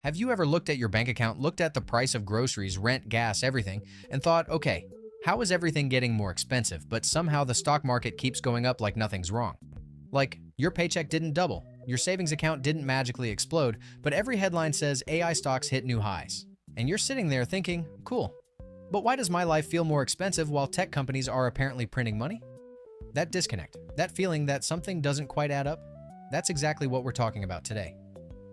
Have you ever looked at your bank account, looked at the price of groceries, rent, gas, everything, and thought, okay, how is everything getting more expensive, but somehow the stock market keeps going up like nothing's wrong? Like, your paycheck didn't double, your savings account didn't magically explode, but every headline says AI stocks hit new highs. And you're sitting there thinking, cool, but why does my life feel more expensive while tech companies are apparently printing money? That disconnect, that feeling that something doesn't quite add up, that's exactly what we're talking about today.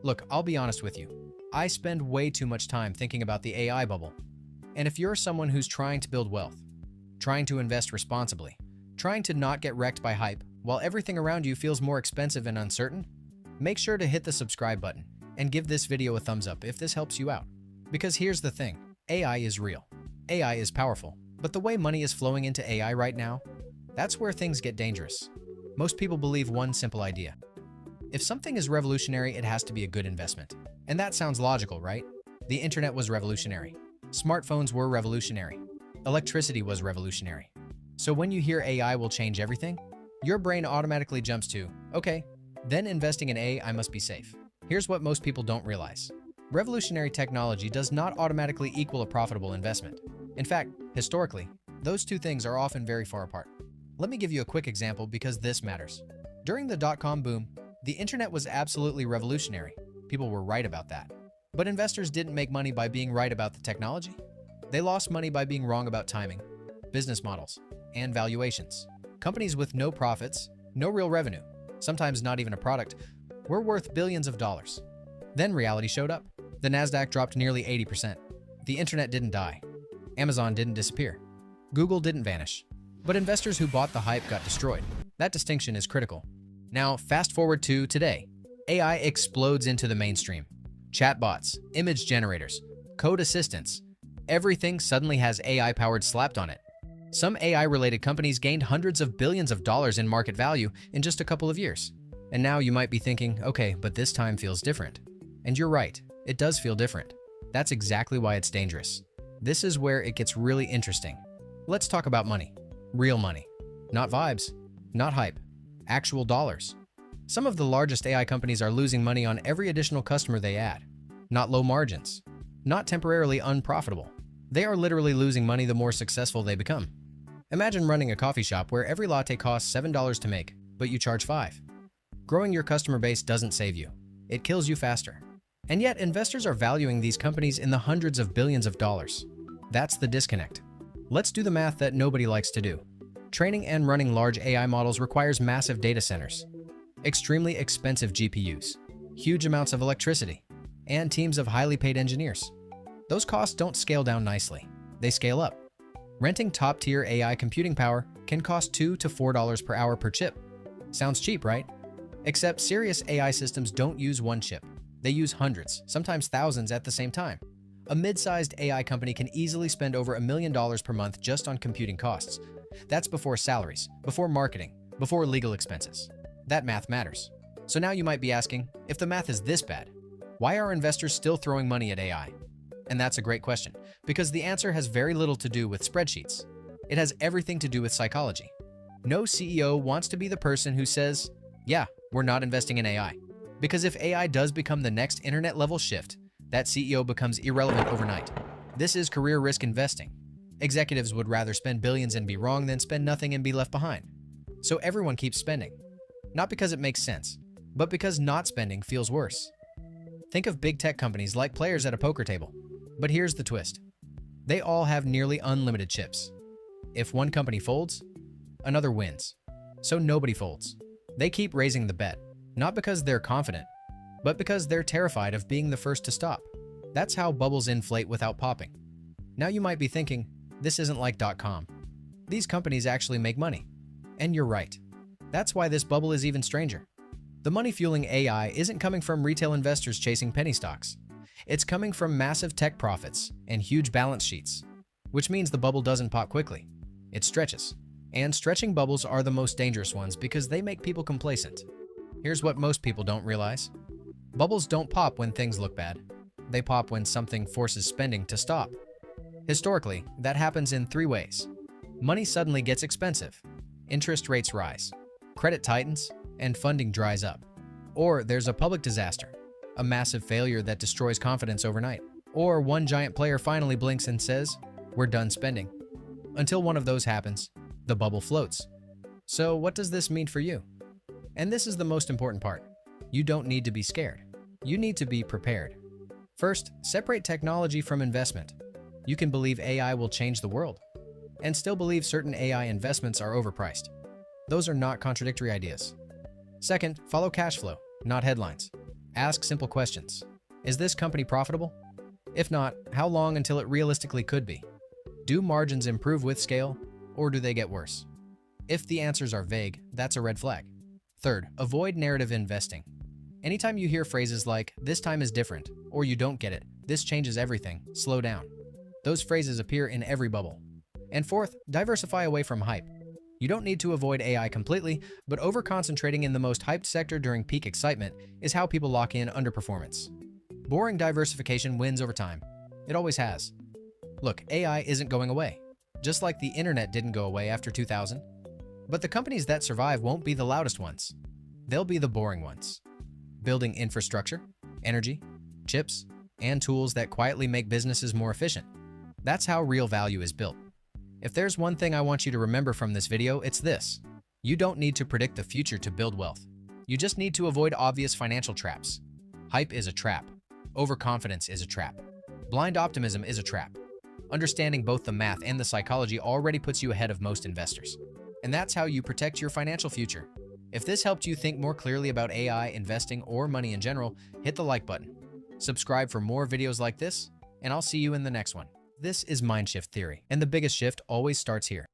Look, I'll be honest with you. I spend way too much time thinking about the AI bubble. And if you're someone who's trying to build wealth, trying to invest responsibly, trying to not get wrecked by hype while everything around you feels more expensive and uncertain, make sure to hit the subscribe button and give this video a thumbs up if this helps you out. Because here's the thing, AI is real. AI is powerful, but the way money is flowing into AI right now, that's where things get dangerous. Most people believe one simple idea. If something is revolutionary, it has to be a good investment. And that sounds logical, right? The internet was revolutionary. Smartphones were revolutionary. Electricity was revolutionary. So when you hear AI will change everything, your brain automatically jumps to, okay, then investing in AI must be safe. Here's what most people don't realize. Revolutionary technology does not automatically equal a profitable investment. In fact, historically, those two things are often very far apart. Let me give you a quick example because this matters. During the dot-com boom, the internet was absolutely revolutionary. People were right about that. But investors didn't make money by being right about the technology. They lost money by being wrong about timing, business models, and valuations. Companies with no profits, no real revenue, sometimes not even a product, were worth billions of dollars. Then reality showed up. The Nasdaq dropped nearly 80%. The internet didn't die. Amazon didn't disappear. Google didn't vanish. But investors who bought the hype got destroyed. That distinction is critical. Now, fast forward to today. AI explodes into the mainstream. Chatbots, image generators, code assistants, everything suddenly has AI powered slapped on it. Some AI-related companies gained hundreds of billions of dollars in market value in just a couple of years. And now you might be thinking, okay, but this time feels different. And you're right, it does feel different. That's exactly why it's dangerous. This is where it gets really interesting. Let's talk about money. Real money. Not vibes, not hype, actual dollars. Some of the largest AI companies are losing money on every additional customer they add. Not low margins, not temporarily unprofitable. They are literally losing money the more successful they become. Imagine running a coffee shop where every latte costs $7 to make, but you charge $5. Growing your customer base doesn't save you. It kills you faster. And yet, investors are valuing these companies in the hundreds of billions of dollars. That's the disconnect. Let's do the math that nobody likes to do. Training and running large AI models requires massive data centers, extremely expensive GPUs, huge amounts of electricity, and teams of highly paid engineers. Those costs don't scale down nicely. They scale up. Renting top-tier AI computing power can cost $2 to $4 per hour per chip. Sounds cheap, right? Except serious AI systems don't use one chip. They use hundreds, sometimes thousands at the same time. A mid-sized AI company can easily spend over $1 million per month just on computing costs. That's before salaries, before marketing, before legal expenses. That math matters. So now you might be asking, if the math is this bad, why are investors still throwing money at AI? And that's a great question, because the answer has very little to do with spreadsheets. It has everything to do with psychology. No CEO wants to be the person who says, yeah, we're not investing in AI. Because if AI does become the next internet-level shift, that CEO becomes irrelevant overnight. This is career risk investing. Executives would rather spend billions and be wrong than spend nothing and be left behind. So everyone keeps spending. Not because it makes sense, but because not spending feels worse. Think of big tech companies like players at a poker table. But here's the twist. They all have nearly unlimited chips. If one company folds, another wins. So nobody folds. They keep raising the bet, not because they're confident, but because they're terrified of being the first to stop. That's how bubbles inflate without popping. Now you might be thinking, this isn't like .com. These companies actually make money. And you're right. That's why this bubble is even stranger. The money fueling AI isn't coming from retail investors chasing penny stocks. It's coming from massive tech profits and huge balance sheets, which means the bubble doesn't pop quickly. It stretches. And stretching bubbles are the most dangerous ones because they make people complacent. Here's what most people don't realize. Bubbles don't pop when things look bad. They pop when something forces spending to stop. Historically, that happens in three ways. Money suddenly gets expensive. Interest rates rise. Credit tightens, and funding dries up. Or there's a public disaster. a massive failure that destroys confidence overnight, or one giant player finally blinks and says, "We're done spending." Until one of those happens, the bubble floats. So what does this mean for you? And this is the most important part. You don't need to be scared. You need to be prepared. First, separate technology from investment. You can believe AI will change the world, and still believe certain AI investments are overpriced. Those are not contradictory ideas. Second, follow cash flow, not headlines. Ask simple questions. Is this company profitable? If not, how long until it realistically could be? Do margins improve with scale, or do they get worse? If the answers are vague, that's a red flag. Third, avoid narrative investing. Anytime you hear phrases like, "this time is different," or "you don't get it," "this changes everything," slow down. Those phrases appear in every bubble. And fourth, diversify away from hype. You don't need to avoid AI completely, but over-concentrating in the most hyped sector during peak excitement is how people lock in underperformance. Boring diversification wins over time. It always has. Look, AI isn't going away, just like the internet didn't go away after 2000. But the companies that survive won't be the loudest ones. They'll be the boring ones. Building infrastructure, energy, chips, and tools that quietly make businesses more efficient. That's how real value is built. If there's one thing I want you to remember from this video, it's this. You don't need to predict the future to build wealth. You just need to avoid obvious financial traps. Hype is a trap. Overconfidence is a trap. Blind optimism is a trap. Understanding both the math and the psychology already puts you ahead of most investors. And that's how you protect your financial future. If this helped you think more clearly about AI, investing, or money in general, hit the like button. Subscribe for more videos like this, and I'll see you in the next one. This is MindShift theory, and the biggest shift always starts here.